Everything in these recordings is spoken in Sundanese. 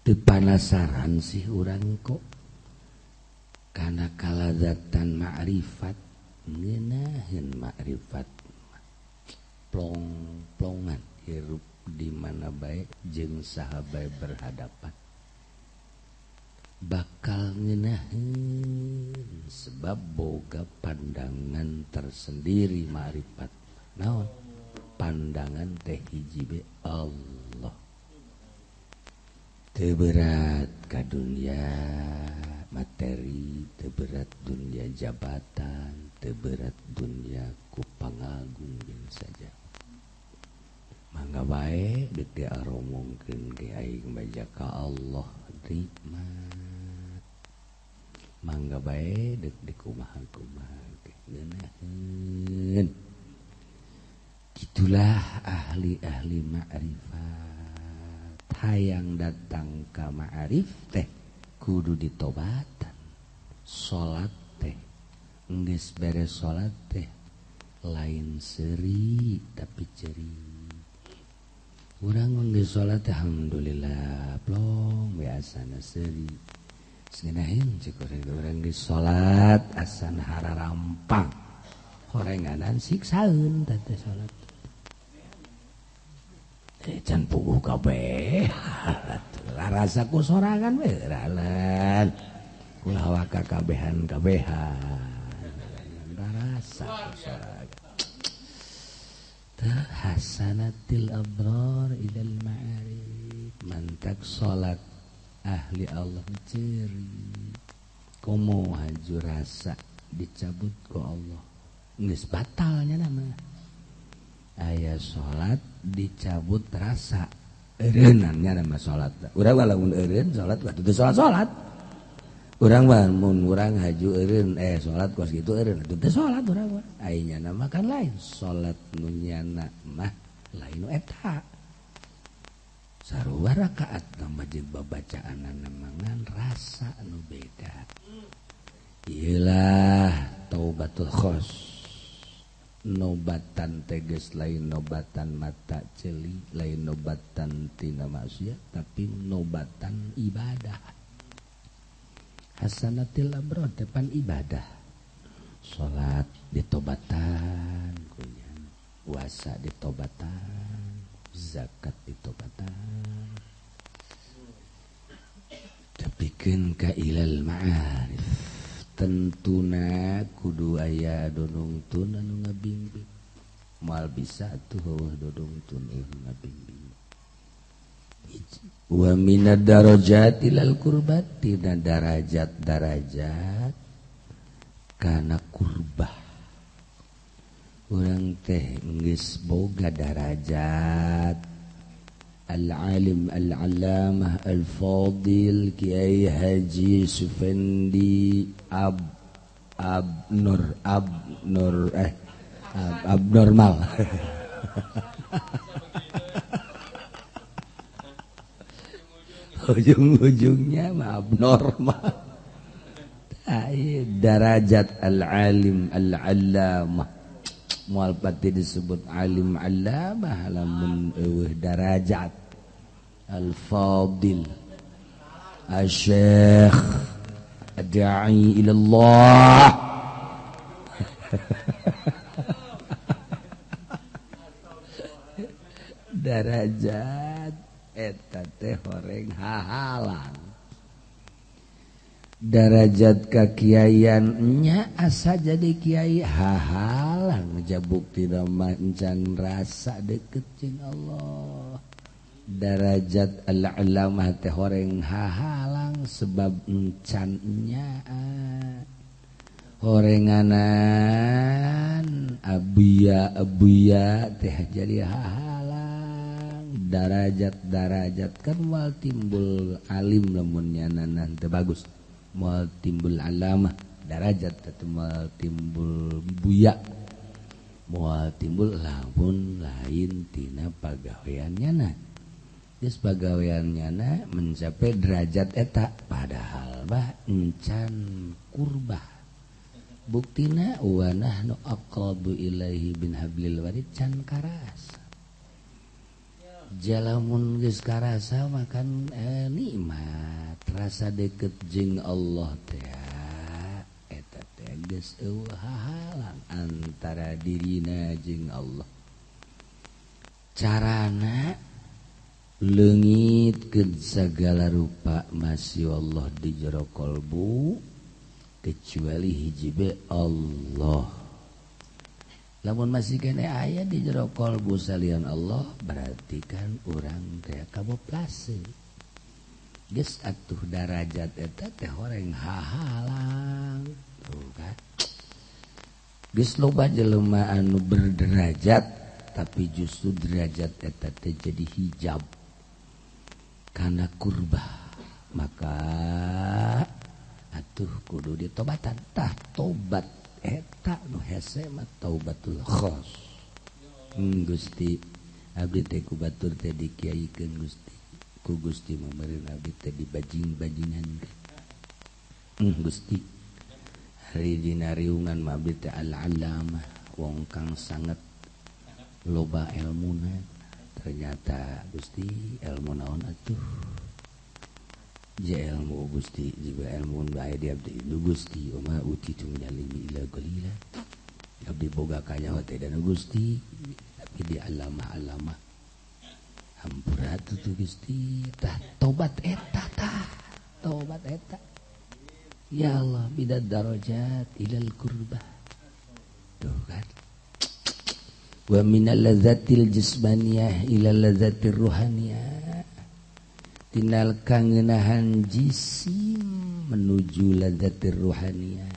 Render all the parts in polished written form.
teu panasaran sih urang kok kana kalazatan ma'rifat ngeunaheun ma'rifat plong-plongan hirup di mana bae jeung saha bae berhadapan bakal ngeunaheun sebab boga pandangan tersendiri ma'rifat naon pandangan teh hiji be Allah teu berat ka dunia materi, teu berat dunia jabatan, teu berat dunia ku pangagung jeung saja mangga bae deuk diaromongkeun ge aing baja ka Allah nikmat mangga bae deuk dikumaha-kumaha ngeunaheun gitulah ahli-ahli ma'rifat hayang datang ka ma'rif teh kudu ditobatan salat teh geus beres salat teh lain seuri tapi ceri urang geus salat alhamdulillah plong biasana seuri seunaheun ceuk urang geus salat asana hararampang horenganan siksaeun teh salat can puguh kabeh rasa ku sorangan we ralan ulah waka kabehan rasa ku sorangan hasanatil abrar ilal ma'arif mantak salat ahli Allah ceri komo haju rasa dicabut ku Allah geus batalnya nama aya salat dicabut rasa eureunannya nama salat urang lamun eureun salat teu salat urang mah mun urang haju eureun salat kos kitu eureun teu salat urang mah aya nama kan lain salat nu nyana mah lain nu eta sarua rakaat tambah jeung babacaanna mangan rasa nu beda ieulah taubatul khos nobatan teges lain nobatan mata celi lain nobatan tina maksiat tapi nobatan ibadah hasanatil abrar depan ibadah salat ditobatan kunyan puasa ditobatan zakat ditobatan tapikeun ka ilal ma'arif tentuna kudu aya dodongtun anu ngabimbing moal bisa tuh heueuh dodongtun ngabimbing wa minad darajati lal qurbati dan darajat kana kurbah urang teh geus boga darajat al-alim al-allamah al-fadil Kiai Haji Sufendi abnormal ujung-ujungnya mah abnormal darajat al-alim al-allamah moal pati disebut alim allamah lamun eueuh darajat al-fadil asy-syekh ad-da'i ila Allah darajat eta teh horeng hahalang darajat kakiaian nya asa jadi kiai hahalang jabuk tina mancan rasa deket jeung Allah darajat al-alamah teh horeng hahalang sebab encan nya horenganan abuya teh jadi hahalang darajat kan moal timbul alim lamun nyananan teu bagus moal timbul alamah darajat teh moal timbul buya moal timbul lamun lain tina pagaweannyana geus pagaweannyana mencapai derajat eta padahal bah encan kurbah buktina wa nahnu aqrabu ilaihi bin hablil warid can karas jalamun geus karasa makan nikmat rasa deket jeung Allah teh eta teh geus eueuh hahalang antara dirina jeung Allah carana leungitkeun sagala rupa masih Allah di jero kolbu kecuali hiji be Allah. Lamun masih kene aya di jero kolbu salian Allah berarti kan urang teh kaboplase. Geus atuh darajat eta teh horeng hahalang. Tuh kan. Geus loba jelema anu berderajat tapi justru derajat eta teh jadi hijab kana kurbah. Maka atuh kudu ditobatan tah tobat eta nu hese mah taubatul khos. Gusti abdi teh ku batur teh dikiaikeun Gusti ku Gusti mamereun abdi teh dibajing-bajingan Gusti hari dina riungan mah abdi teh al-allamah wong kang sangat loba ilmuna ternyata Gusti ilmu naon atuh ja ilmu Gusti juga ilmu bae di abdi Gusti oma utitu minalimi ila qalila abdi boga kanyawa teh dan Gusti tapi di alamah hampura tuh Gusti tah tobat eta ya Allah bidad darajat ilal qurbah tuh kan wa minal ladzatil jismaniyah ilal ladzatir ruhaniyah tinal kangenahan jisim menuju ladzatir ruhaniyah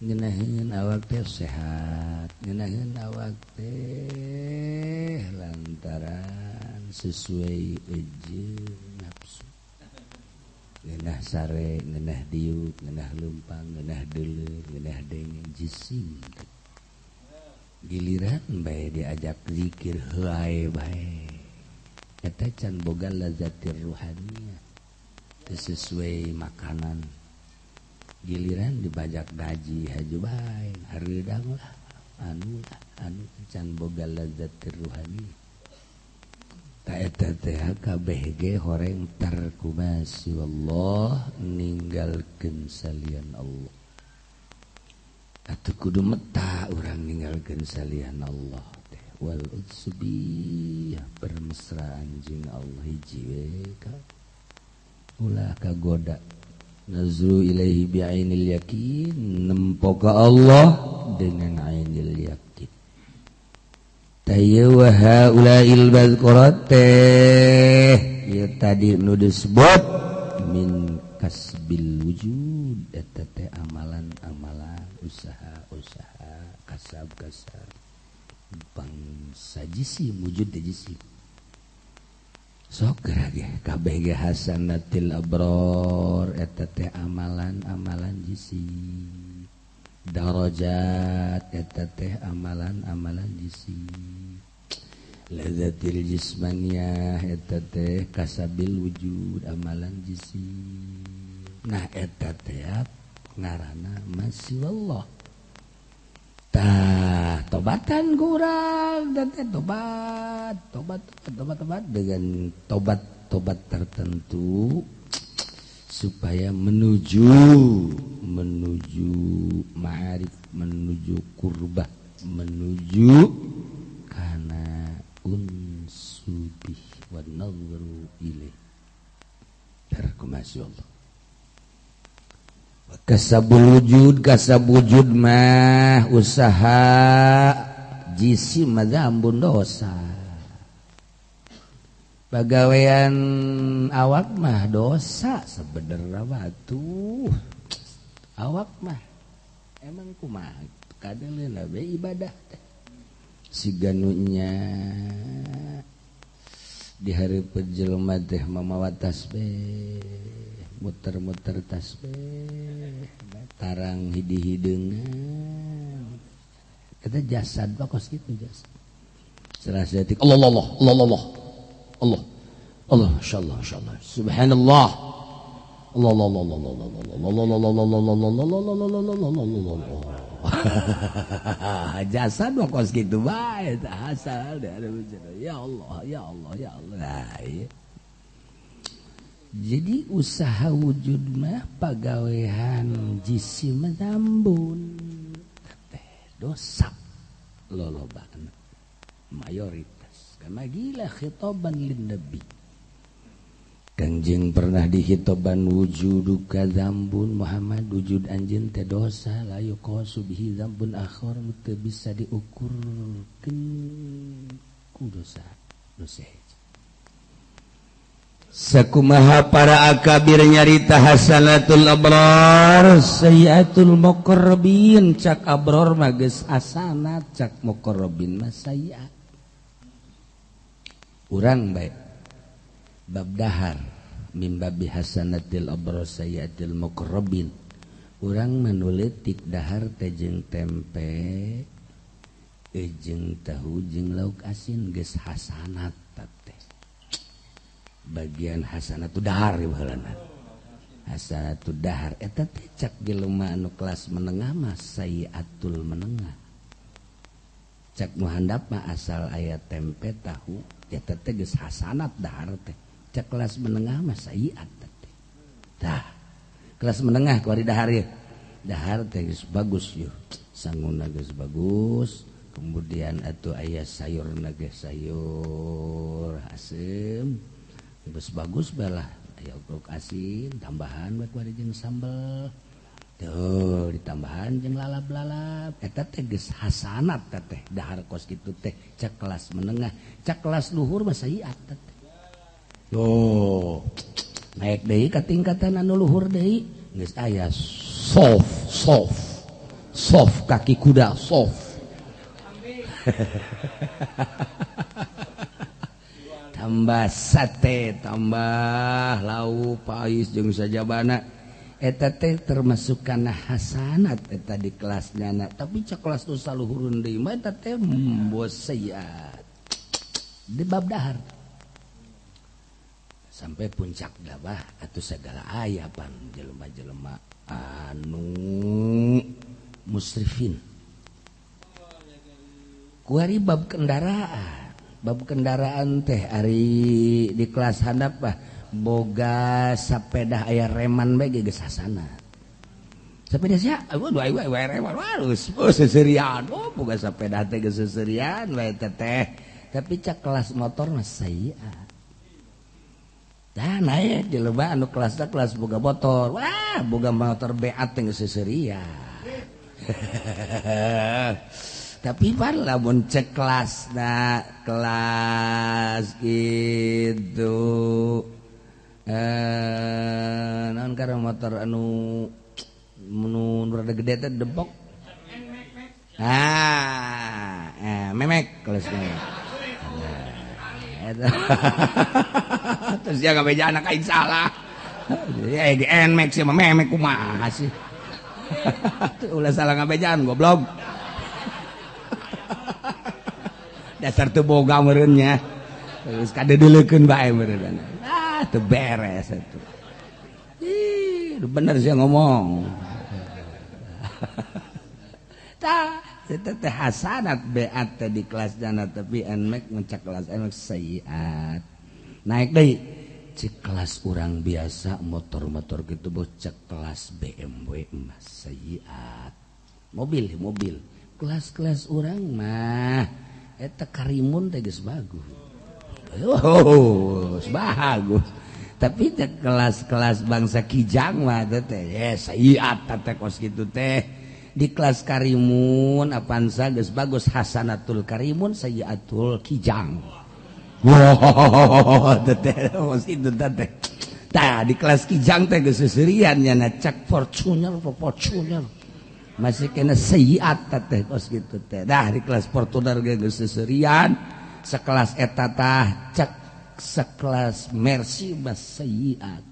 ngeunaheun awak teh sehat ngeunaheun awak teh lantaran sesuai ejeun nafsu ngeunah sare ngeunah diuk ngeunah leumpang ngeunah deuleur ngeunah dengeng jisim giliran bae diajak zikir heuae bae eta can boga lazatir ruhaniyah sesuai makanan giliran dibajak gaji haju bae hareudang lah anu can boga lazatir ruhaniyah ta eta teh kabeh ge horeng tarkumasi wallah ninggalkeun salian Allah atuh kudu meta urang ninggalkeun salian Allah teh wal utsbi bermesraan jeung Allah hiji we ka ulah kagoda nazru ilaihi bi ainil yakin nempo ka Allah dengan ainil yakin tayya wa haulail bazqurat ya tadi nu disebut min kasbil wujud eta teh amalan-amalan usaha kasab bangsa jisim wujud teh jisim sok geura ge kabeh ge hasanatil abror eta teh amalan-amalan jisim darajat eta teh amalan-amalan jisim ladzatil jismaniyah eta teh kasabil wujud amalan jisim nah eta teh ngaranna masih Allah tah tobatan kurang dan tobat dengan tobat tertentu supaya menuju ma'arif menuju kurbah menuju kana unsubih wa nadhru ilaih terkumasi Allah kasabul wujud mah usaha jisim madzambun dosa bagawean awak mah dosa sebenarnya batuh awak mah emang kumaha kadeleuna we ibadah teh siganunya di hari penjelma teh mamawa tasbih muter-muter tasbih tarang hidi-hideungan kita jasad bakos gitu jasad serasa detik Allah insyaallah subhanallah Allah jasa dong kos gitu bae asal ya Allah ya Allah ya Allah. Nah, iya. Jadi usaha wujud mah pagawean jisim tambun dosa lolobana mayoritas karena gila khitoban lin nabi. Kangjeng pernah dihitoban wujudu kadzambun Muhammad wujud anjeun teh dosa la yuqasu bihi dzambun akhar teu bisa diukurkeun ku dosa sakumaha para akabir nyarita hasanatul abrar sayyiatul muqarrabin cak abror mah geus hasanat cak muqarrabin mah sayyiat urang bae bab dahar min babi hasanatil abrar sayyiatil muqarrabin urang manuleutik dahar teh jeung tempe jeung tahu jeung lauk asin geus hasanat teh bagian hasanatu dahar baheulana hasanatu dahar eta teh cak jelema anu kelas menengah mah sayyiatul menengah cak nu handap mah asal aya tempe tahu eta teh geus hasanat dahar teh cak kelas menengah mah sayyiat teh tah kelas menengah kuari dahar ye dahar teh geus bagus yeuh sangguna geus bagus kemudian atuh aya sayurna geus sayur asem geus bagus balah aya lauk asin tambahan bae kuari jeung sambel tuh ditambahan jeung lalap-lalap eta teh geus hasanat teh dahar kos kitu teh cak kelas menengah cak kelas luhur mah sayyiat teh naik deui ka tingkatan anu luhur deui geus aya sof kaki kuda sof tambah sate tambah lauk pais jeung sajabana eta teh termasuk kana hasanat eta di kelasnya tapi cak kelas nu saluhureun deui mah eta teh bos sayyiat di bab dahar sampai puncak dabah atuh segala ayapan jelema-jelema anu musrifin kuari bab kendaraan teh ari di kelas handap bah boga sapeda aya reman bae geus hasanat sapeda sia wae reman harus seserian boga sapeda teh geus seserian bae teh tapi cak kelas motor mah sayyiat nah naik di lomba anu kelasnya kelas boga motor wah boga motor beat teh geus seserian tapi pan lamun cek kelasna kelas gitu naon karena motor anu rada gede teh depok memek kelasnya terus dia ngabeja anak kain salah di NMAX sih memek kumaha sih ulah salah ngabejaan goblok dasar teu boga meureunnya terus kadedeulekeun bae meureun teu beres atuh bener sih ngomong tah eta teh hasanat beat teh di kelas jana tapi NMAX ngecak kelas NMAX sayyiat naik deui cek kelas urang biasa motor-motor gitu bocah kelas BMW mah sayyiat mobil kelas-kelas urang mah eta karimun teh geus bagus bagus tapi cek kelas-kelas bangsa kijang mah teh sayyiat teh kos kitu teh di kelas karimun apansa geus bagus hasanatul karimun sayyiatul kijang teh itu teh tah di kelas kijang teh geus seserian nya cak Fortuner masih kena sayyiat teh kos kitu teh dah di kelas Fortuner geus seserian sekelas eta tah cak sekelas Mercy mas sayyiat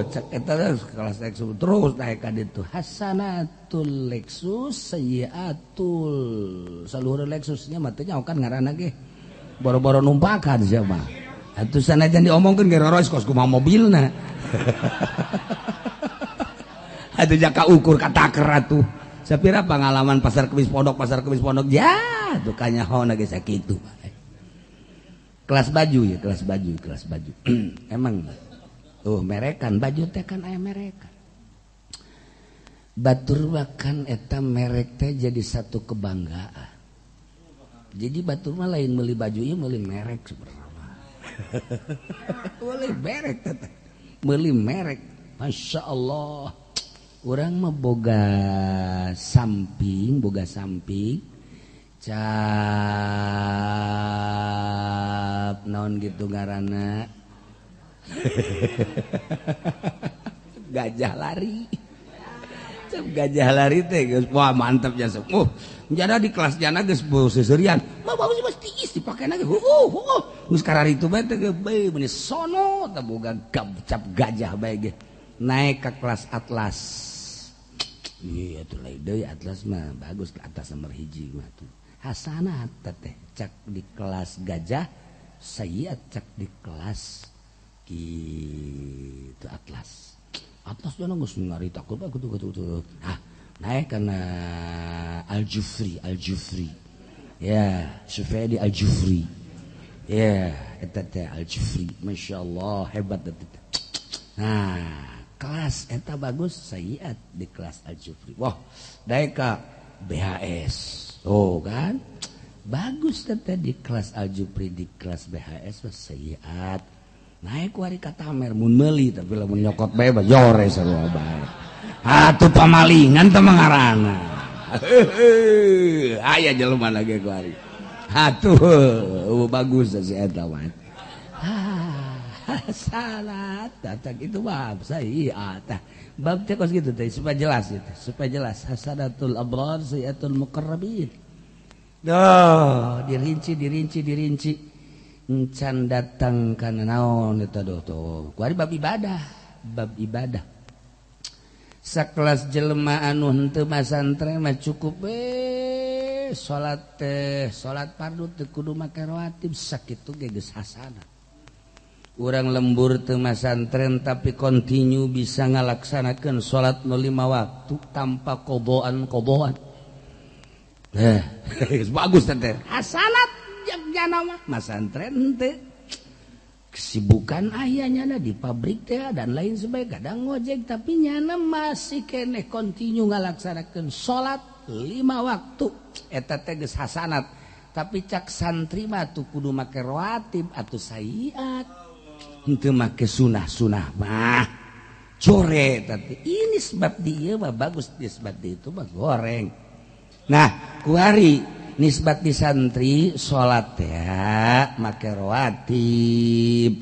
cek eta kelas Lexus terus naik ka ditu hasanatul Lexus sayyiatul saluhur Lexusnya mah teh nyaokan ngaranna ge boro-boro numpakan sia mah atuh sanajan diomongkeun ge roros kos kumaha mobilna atuh jaka ukur ka taker atuh sapira pengalaman pasar kemis pondok ya tuh kanyaho na geus sakitu kelas baju emang merekan baju teh kan aya merekan batur kan eta merek teh jadi satu kebanggaan jadi batur mah lain meuli baju ieu meuli merek sebenarnya meuli merek teh meuli merek Masya Allah urang mah boga samping cap naon gitu ngaranna gajah lari cap gajah lari teh geus wah mantep nya sok jadi di kelas jana geus seserian mah bagus mah tiis dipakena ge geus kararitu bae teh bae bener sono teh boga cap gajah bae ge naik ke kelas atlas iya tuh lain deui atlas mah bagus ke atas nomor hiji mah tuh hasanat teh cak di kelas gajah saya cak di kelas gitu atlas jangan geus ngarita ku kudu naik kana Al-Jufri ya Sufyadi Al-Jufri ya eta teh Al-Jufri masyaallah hebat teh nah kelas eta bagus sayiat di kelas Al-Jufri wah daeka BHS kan bagus teh di kelas Al-Jufri di kelas BHS mah sayiat naik wari ka tamer mun meuli tapi lamun nyokot bae jore sarua bae atuh pamalingan teh mangarana aya jelema lagi kuari atuh bagus si eta mah salat datang itu bab sayiat bab teh kos gitu teh supaya jelas hasanatul abrar sayiatul muqarrabin dirinci encan datang kana naon eta tuh kuari bab ibadah sakelas jelema anu henteu masantren mah cukup salat fardu teu kudu make rawatib sakitu ge geus hasanah urang lembur teu masantren tapi kontinu bisa ngalaksanakeun salat 5 waktu tanpa qodoan bagus teh hasanat jana mah masantren teh kesibukan ayahnya di pabrik teh dan lain sebagainya kadang ngojek tapi nyana masih keneh kontinu ngalaksanakeun salat 5 waktu eta teh geus hasanat tapi cak santri mah tuh kudu make rawatib atuh sayiat henteu make sunah mah core tapi ini sebab dia mah bagus nisbat di itu mah goreng nah kuari nisbat di santri salat ya make rawatib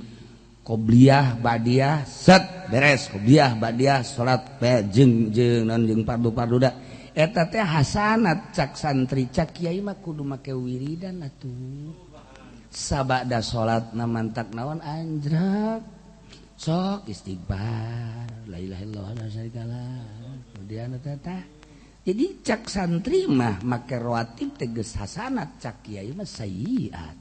qobliyah badiah set beres qobliyah badiah salat jeung fardu da eta teh hasanat cak santri cak kiai mah kudu make wiridan atuh sabada salat namantak naon anjrak sok istighfar la ilaha illallah la syarikalah kemudian eta jadi cak santri mah make rawatib teh geus hasanat cak kiai mah sayiat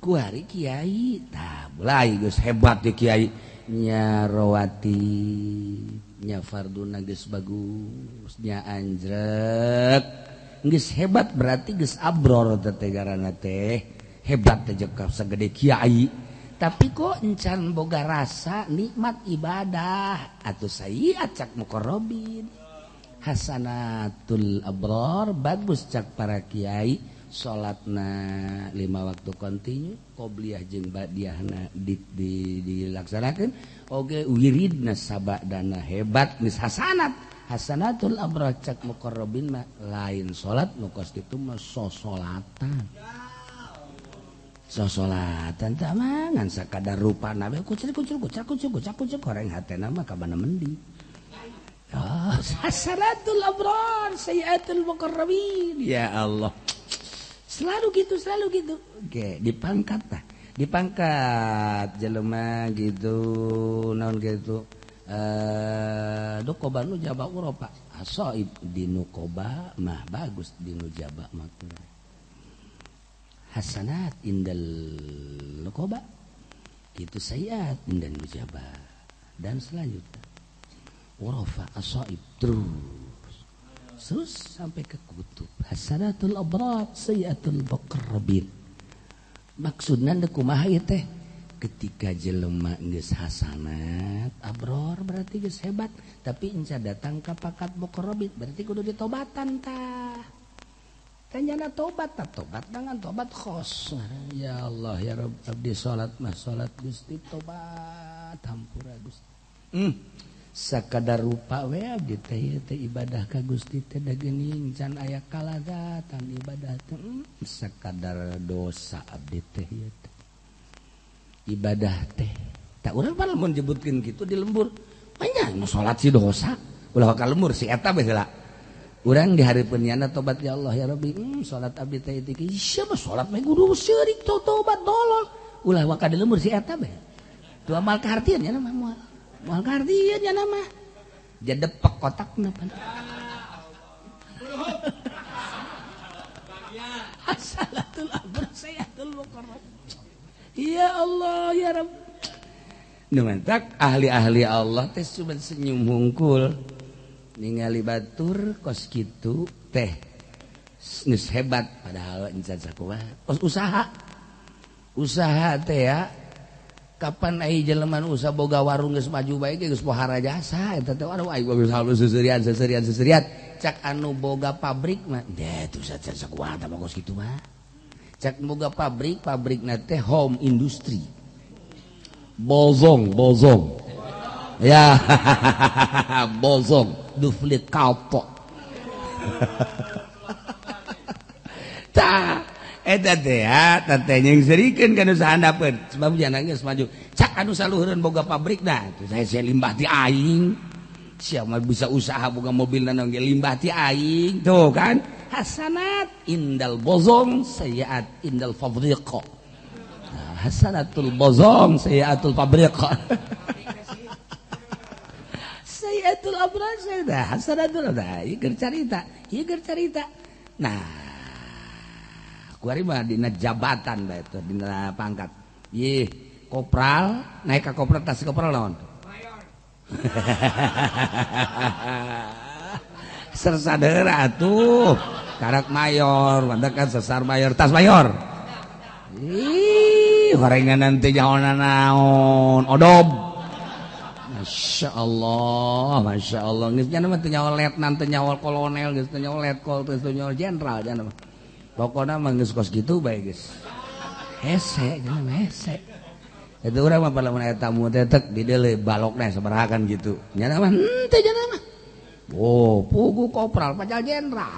ku hari kiai tah mulai geus hebat di kiai nya rawatib nya farduna geus bagus nya anjrek geus hebat berarti geus abror teh garana teh hebat aja segede kiai tapi kok encan boga rasa nikmat ibadah atau sayiat cak muqarrabin hasanatul abrar bagus cak para kiai salatna 5 waktu kontinu qobliyah jeung badiahna dilaksanakeun oge wiridna sabadana hebat geus hasanatul abrar cak muqarrabin mah lain salat nu kos kitu mah sosolatan tah mangan sakadar rupana we kucur goreng hatena mah ka mana mending hasanatul abrar sayiatul muqarrabin ya Allah selalu gitu oke dipangkat jelema gitu naon gitu nukoba nu jaba Eropa asaib di nukoba mah bagus di nu jaba mah hasanat indal nukoba gitu sayiat indal nujaba dan selanjutnya Eropa asaib terus terus sampai ke kutub. Hasanatul abrar sayyatul muqarrabin. Maksudna teh kumaha ieu teh? Ketika jelema geus hasanat, abror berarti geus hebat, tapi enca datang ka pakat muqarrabin berarti kudu ditobatan tah. Tanyana tobat dengan tobat khos. Ya Allah ya Rabb, abdi salat mah salat Gusti tobat hampura Gusti. Sakadar rupa we abdi teh ibadah ka Gusti teh da geuning can aya kalagatan ibadah teh. Sakadar dosa abdi teh ieu teh. Ibadah teh tak urang mah lamun nyebutkeun kitu di lembur. Banyak nu salat si dosa. Ulah ka lembur si eta bae heula. Urang di hari penyiana tobat ya Allah ya Rabbi. Salat abdi teh teh siapa salat mah kudu seurik tobat dolol. Ulah waka di lembur si eta bae. Tu amal kahartieun nya mah moal kahartieun nya mah. Jadepek kotakna pan. Salatul abrar sayatul muqarrab. Ya Allah ya Rabb. Nu mantak ahli-ahli Allah teh cuma senyum hungkul. Ningali batur kos kitu teh geus hebat padahal encan sakumaha kos usaha teh ya kapan ai jelema usaha boga warung geus maju bae geus pohara jasa eta teh aduh ai geus halus seserian cak anu boga pabrik mah teh tuh sakumaha tah kos kitu mah cak boga pabrikna teh home industry bozong ya bozong duflit kalpo tah eta teh ya teh yang serikeun kana sahandapeun sebab jangan geus maju cak anu saluhureun boga pabrikna tuh saya limbah ti aing sia mah bisa usaha boga mobilna ge limbah ti aing tuh kan hasanat indal bozong sayiat indal fabriqa hasanatul bozong sayiatul fabriqa sayatul abrar sayda hasanatul abrar ieu carita nah kuari mah dina jabatan bae teh dina pangkat ieu kopral naik ka kopral tas kopral naon sersadera atuh karak mayor mandak kan sesar mayor tas mayor ih gorenganan teh nyaona naon odob Masya Allah geus nya mah teu nyawa letnan teu nyawa kolonel geus teu nyawa letkol teu nyawa jenderal nya mah pokona mah geus kos kitu bae geus hese nya mah hese eta urang mah palamun aya tamu teh tek di deuleu balokna sabaraha kan gitu nya mah teu nya mah oh pugu kopral pajal jenderal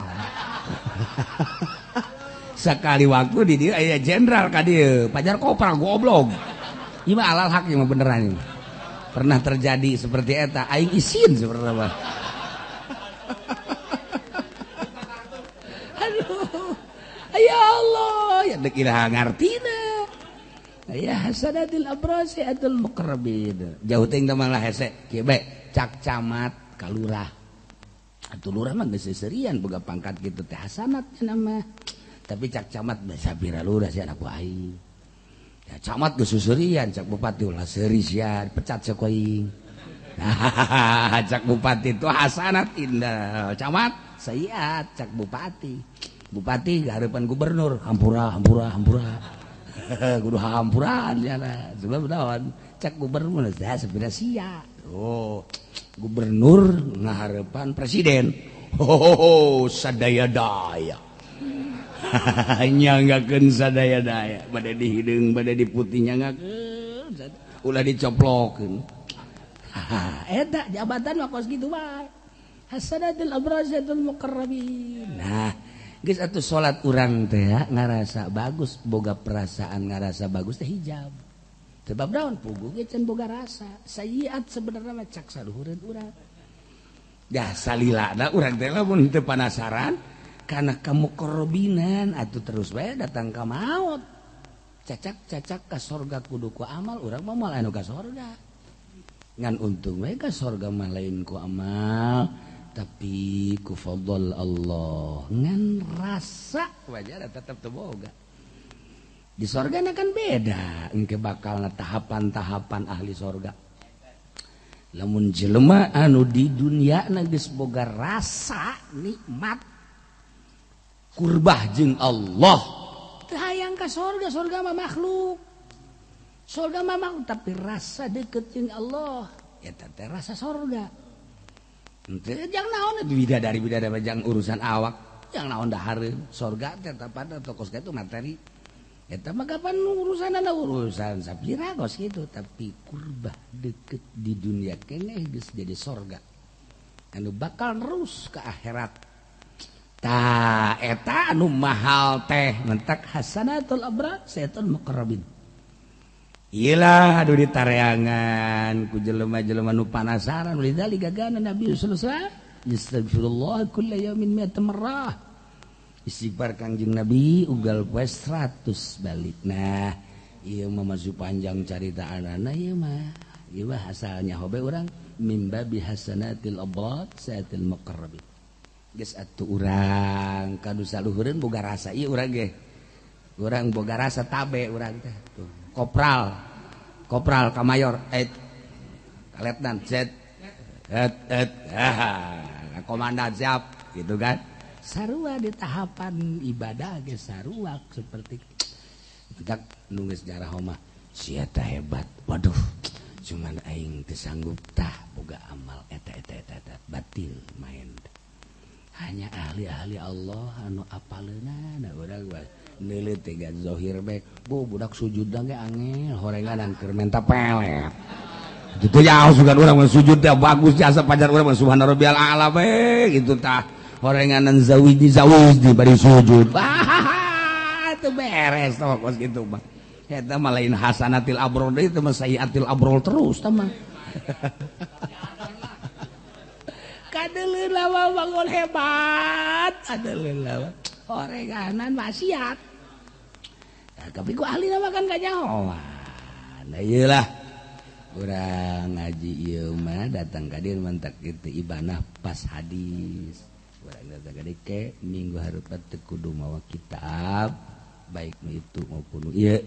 sakali waktu di dieu aya jenderal ka dieu pajar kopral goblok ieu mah alal haq ieu mah beneran ieu pernah terjadi seperti eta aing isin seperti apa aduh ya Allah ya dek iraha ngartina ya hasanatil abrar sayatul muqarrabin jauh teh teh malah hese kieu bae cak camat ka lurah atuh lurah mah geus seserian boga pangkat kitu teh hasanat cenah mah tapi cak camat sabira lurah sia anak aing ya camat geus susurian cak bupati ulah seuri sia pecat sia ku aing cak bupati itu hasanat indah camat sayiat cak bupati gareupan gubernur hampura kudu hampuran nya sebab naon cak gubernur teh sabira sia oh gubernur ngahareupan presiden sadaya daya nyanggakeun sadaya-daya bade di hideung bade di putih nyanggakeun ulah dicoplokeun eta jabatan mah kos kitu bae hasanatul abrar sayatul muqarrabin nah geus atuh salat urang teh ya ngarasa bagus boga perasaan ngarasa bagus teh hijab sebab daun pugu ge can boga rasa sayiat sebenarnya mah cak saluhureun urang dah salilana urang teh lamun teu panasaran karena kamu korobinan atuh terus wae datang ka maut cacak ka sorga kudu ku amal urang mah moal anu ka sorga ngan untung wae ka sorga mah lain ku amal tapi ku fadl Allah ngan rasa wajar tetep teu boga di sorga kan beda engke bakalna tahapan-tahapan ahli sorga lamun jelema anu di dunia geus boga rasa nikmat kurbah jeung Allah teu hayang ka surga mah makhluk surga mah makhluk tapi rasa deket jeung Allah eta teh rasa surga henteu jang naon itu bidadari jang urusan awak jang naon dahareun surga teh pada tokos kitu materi eta mah kapan urusan sapira kos gitu tapi kurbah deket di dunia keneh geus jadi surga anu bakal terus ke akhirat tah eta anu mahal teh mentak hasanatul abrar sayatul muqarrabin iyalah adu ditareangan ku jelema-jelema nu panasaran lidali gagana Nabi sallallahu alaihi wasallam astagfirullah kullu yaumin mi'ata marrah istighfar Kangjeng Nabi ugal poe 100 balik. Nah, ieu mah maju panjang carita anana ieu mah. Ieu mah asalnya hobe urang mimba bihasanatil abrar saatil muqarrabin. Geus atuh urang kadu saluhureun boga rasa ieu urang ge. Urang boga rasa tabe urang teh. Tuh, kopral ka mayor ka letnan zet komandan siap gitu kan. Sarua di tahapan ibadah ge sarua seperti dak nu geus jarah mah sia teh hebat waduh cuman aing teu sanggup tah boga amal eta batil main hanya ahli-ahli Allah anu apaleuna da urang mah neuleut teh zahir bae budak sujud ge angel horenganan keur menta pelet itu ya sugan urang mah sujud teh bagus jasa pajar urang mah subhanarabbiyal a'la bae gitu tah horenganan zawidi bari sujud itu beres tah kos kitu mah eta mah lain hasanatil abrol deui teh mah sayiatil abrol terus tah mah kadeuleun lawa bangun hebat adeuleun lawa horenganan maksiat tapi ku ahli mah kan kanyahoan nah ieu lah urang ngaji ieu mah datang ka dieu mentak kitu ibanah pas hadis minggu harupat teu kudu mawa kitab baik itu maupun ieu